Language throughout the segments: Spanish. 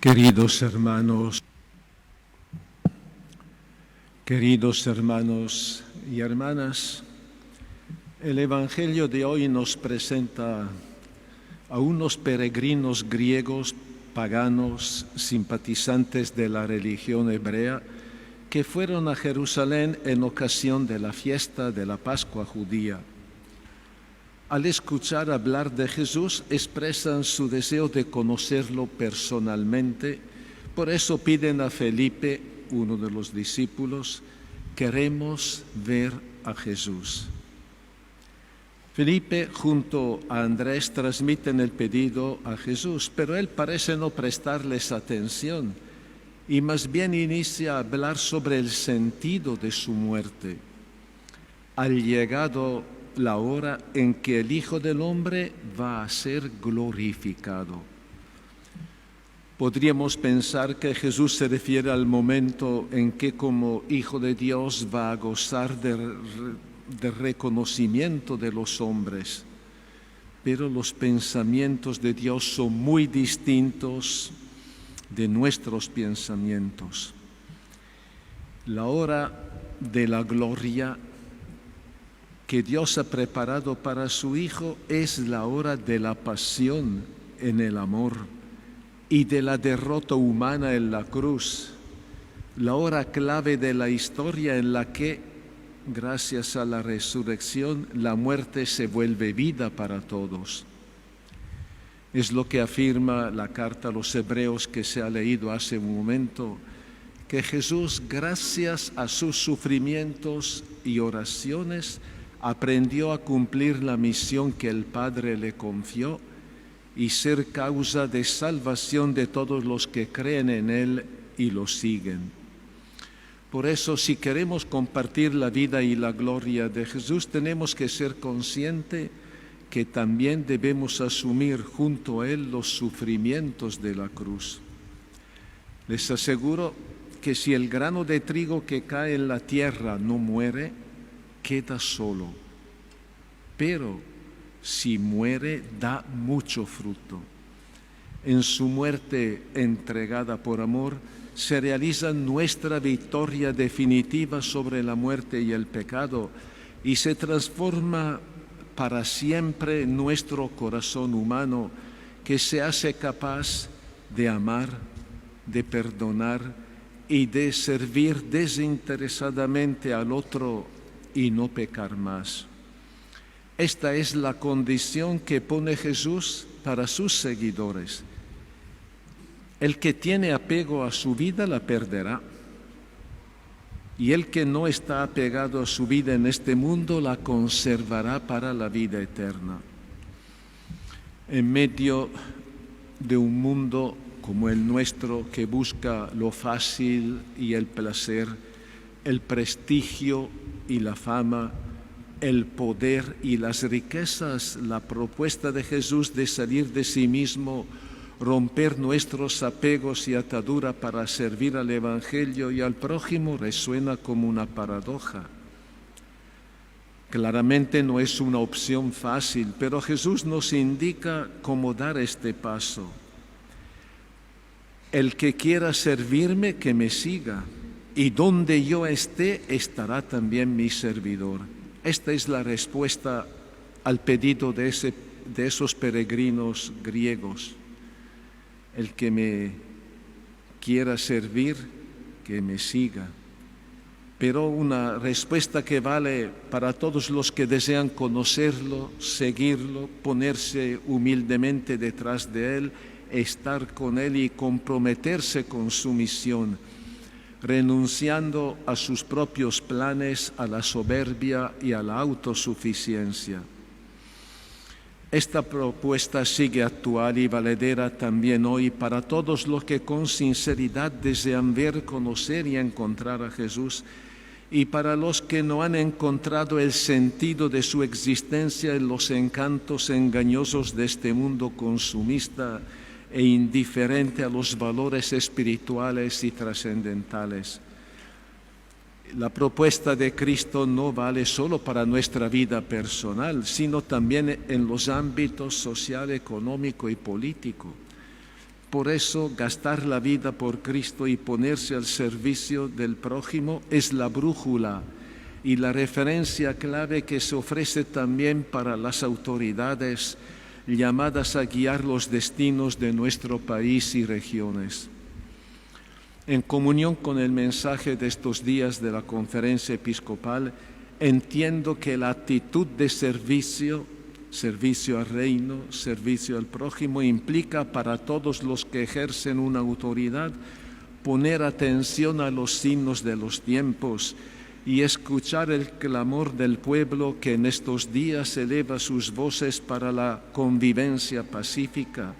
Queridos hermanos y hermanas, el Evangelio de hoy nos presenta a unos peregrinos griegos paganos, simpatizantes de la religión hebrea, que fueron a Jerusalén en ocasión de la fiesta de la Pascua judía. Al escuchar hablar de Jesús, expresan su deseo de conocerlo personalmente. Por eso piden a Felipe, uno de los discípulos: queremos ver a Jesús. Felipe junto a Andrés transmiten el pedido a Jesús, pero él parece no prestarles atención y más bien inicia a hablar sobre el sentido de su muerte. Al llegado la hora en que el Hijo del Hombre va a ser glorificado. Podríamos pensar que Jesús se refiere al momento en que como Hijo de Dios va a gozar de reconocimiento de los hombres, pero los pensamientos de Dios son muy distintos de nuestros pensamientos. La hora de la gloria que Dios ha preparado para su Hijo es la hora de la pasión en el amor y de la derrota humana en la cruz, la hora clave de la historia en la que, gracias a la resurrección, la muerte se vuelve vida para todos. Es lo que afirma la carta a los Hebreos que se ha leído hace un momento, que Jesús, gracias a sus sufrimientos y oraciones, aprendió a cumplir la misión que el Padre le confió y ser causa de salvación de todos los que creen en Él y lo siguen. Por eso, si queremos compartir la vida y la gloria de Jesús, tenemos que ser conscientes que también debemos asumir junto a Él los sufrimientos de la cruz. Les aseguro que si el grano de trigo que cae en la tierra no muere, queda solo, pero si muere, da mucho fruto. En su muerte entregada por amor, se realiza nuestra victoria definitiva sobre la muerte y el pecado, y se transforma para siempre nuestro corazón humano, que se hace capaz de amar, de perdonar y de servir desinteresadamente al otro y no pecar más. Esta es la condición que pone Jesús para sus seguidores. El que tiene apego a su vida la perderá, y el que no está apegado a su vida en este mundo la conservará para la vida eterna. En medio de un mundo como el nuestro, que busca lo fácil y el placer, el prestigio y la fama, el poder y las riquezas, la propuesta de Jesús de salir de sí mismo, romper nuestros apegos y atadura para servir al Evangelio y al prójimo, resuena como una paradoja. Claramente no es una opción fácil, pero Jesús nos indica cómo dar este paso. El que quiera servirme, que me siga, y donde yo esté, estará también mi servidor. Esta es la respuesta al pedido de esos peregrinos griegos. El que me quiera servir, que me siga. Pero una respuesta que vale para todos los que desean conocerlo, seguirlo, ponerse humildemente detrás de Él, estar con Él y comprometerse con su misión, renunciando a sus propios planes, a la soberbia y a la autosuficiencia. Esta propuesta sigue actual y valedera también hoy para todos los que con sinceridad desean ver, conocer y encontrar a Jesús, y para los que no han encontrado el sentido de su existencia en los encantos engañosos de este mundo consumista e indiferente a los valores espirituales y trascendentales. La propuesta de Cristo no vale solo para nuestra vida personal, sino también en los ámbitos social, económico y político. Por eso, gastar la vida por Cristo y ponerse al servicio del prójimo es la brújula y la referencia clave que se ofrece también para las autoridades llamadas a guiar los destinos de nuestro país y regiones. En comunión con el mensaje de estos días de la Conferencia Episcopal, entiendo que la actitud de servicio al reino, servicio al prójimo, implica para todos los que ejercen una autoridad poner atención a los signos de los tiempos y escuchar el clamor del pueblo que en estos días eleva sus voces para la convivencia pacífica,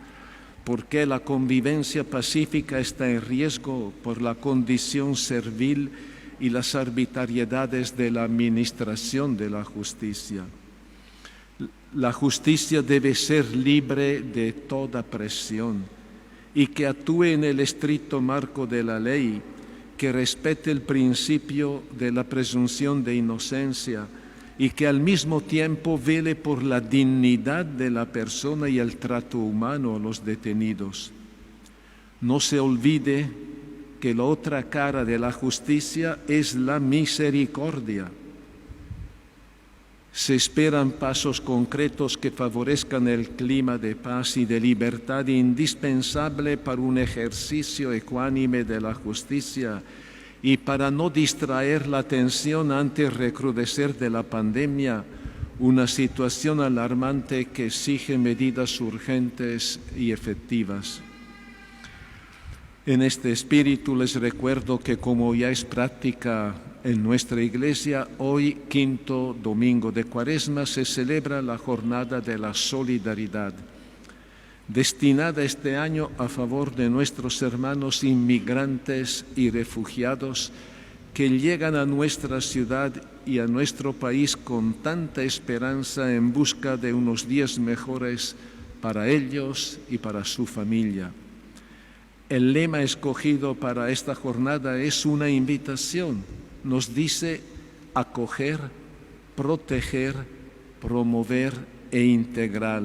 porque la convivencia pacífica está en riesgo por la condición servil y las arbitrariedades de la administración de la justicia. La justicia debe ser libre de toda presión y que actúe en el estricto marco de la ley, que respete el principio de la presunción de inocencia y que al mismo tiempo vele por la dignidad de la persona y el trato humano a los detenidos. No se olvide que la otra cara de la justicia es la misericordia. Se esperan pasos concretos que favorezcan el clima de paz y de libertad indispensable para un ejercicio ecuánime de la justicia y para no distraer la atención ante el recrudecer de la pandemia, una situación alarmante que exige medidas urgentes y efectivas. En este espíritu les recuerdo que, como ya es práctica en nuestra Iglesia, hoy, quinto domingo de Cuaresma, se celebra la Jornada de la Solidaridad, destinada este año a favor de nuestros hermanos inmigrantes y refugiados que llegan a nuestra ciudad y a nuestro país con tanta esperanza en busca de unos días mejores para ellos y para su familia. El lema escogido para esta jornada es una invitación. Nos dice acoger, proteger, promover e integrar.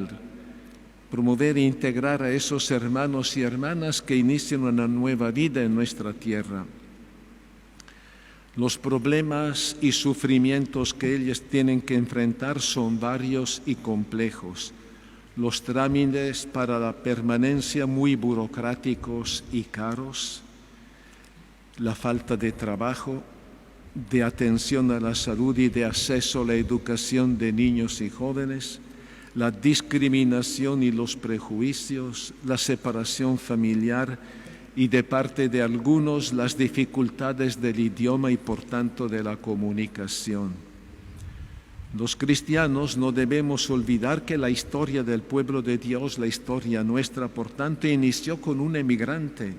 Promover e integrar a esos hermanos y hermanas que inician una nueva vida en nuestra tierra. Los problemas y sufrimientos que ellos tienen que enfrentar son varios y complejos. Los trámites para la permanencia muy burocráticos y caros, la falta de trabajo, de atención a la salud y de acceso a la educación de niños y jóvenes, la discriminación y los prejuicios, la separación familiar y de parte de algunos las dificultades del idioma y por tanto de la comunicación. Los cristianos no debemos olvidar que la historia del pueblo de Dios, la historia nuestra, por tanto, inició con un emigrante,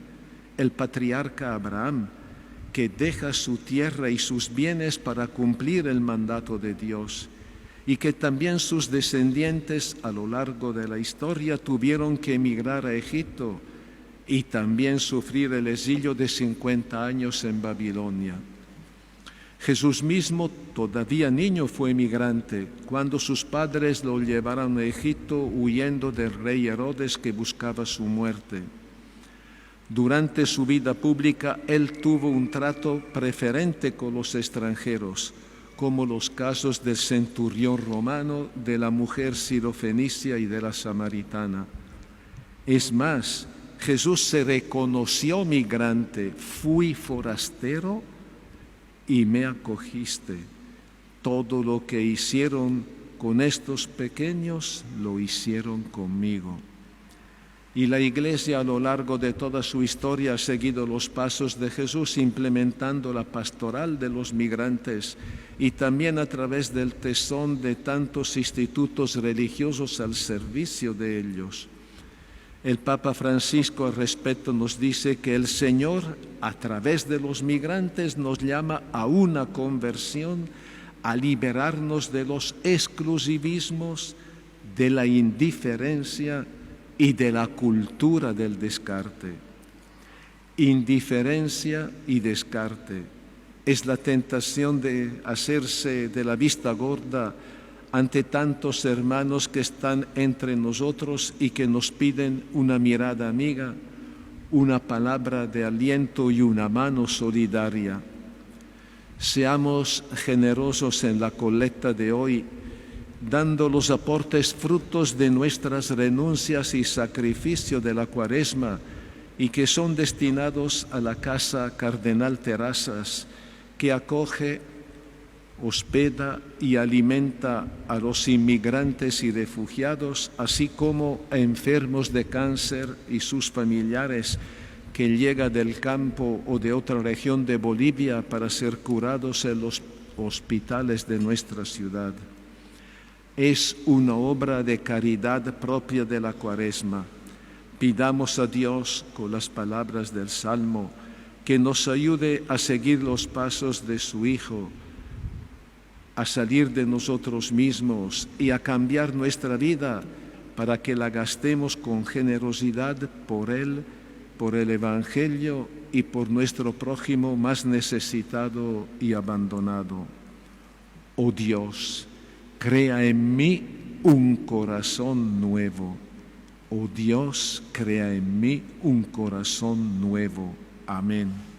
el patriarca Abraham, que deja su tierra y sus bienes para cumplir el mandato de Dios, y que también sus descendientes a lo largo de la historia tuvieron que emigrar a Egipto y también sufrir el exilio de 50 años en Babilonia. Jesús mismo, todavía niño, fue emigrante cuando sus padres lo llevaron a Egipto huyendo del rey Herodes que buscaba su muerte. Durante su vida pública, él tuvo un trato preferente con los extranjeros, como los casos del centurión romano, de la mujer sirofenicia y de la samaritana. Es más, Jesús se reconoció migrante, fui forastero y me acogiste. Todo lo que hicieron con estos pequeños, lo hicieron conmigo. Y la Iglesia a lo largo de toda su historia ha seguido los pasos de Jesús, implementando la pastoral de los migrantes y también a través del tesón de tantos institutos religiosos al servicio de ellos. El Papa Francisco al respecto nos dice que el Señor, a través de los migrantes, nos llama a una conversión, a liberarnos de los exclusivismos, de la indiferencia y de la cultura del descarte. Indiferencia y descarte es la tentación de hacerse de la vista gorda ante tantos hermanos que están entre nosotros y que nos piden una mirada amiga, una palabra de aliento y una mano solidaria. Seamos generosos en la colecta de hoy, dando los aportes frutos de nuestras renuncias y sacrificio de la Cuaresma, y que son destinados a la Casa Cardenal Terrazas, que acoge, hospeda y alimenta a los inmigrantes y refugiados, así como a enfermos de cáncer y sus familiares que llegan del campo o de otra región de Bolivia para ser curados en los hospitales de nuestra ciudad. Es una obra de caridad propia de la Cuaresma. Pidamos a Dios, con las palabras del Salmo, que nos ayude a seguir los pasos de su Hijo, a salir de nosotros mismos y a cambiar nuestra vida para que la gastemos con generosidad por Él, por el Evangelio y por nuestro prójimo más necesitado y abandonado. Oh Dios, crea en mí un corazón nuevo. Oh Dios, crea en mí un corazón nuevo. Amén.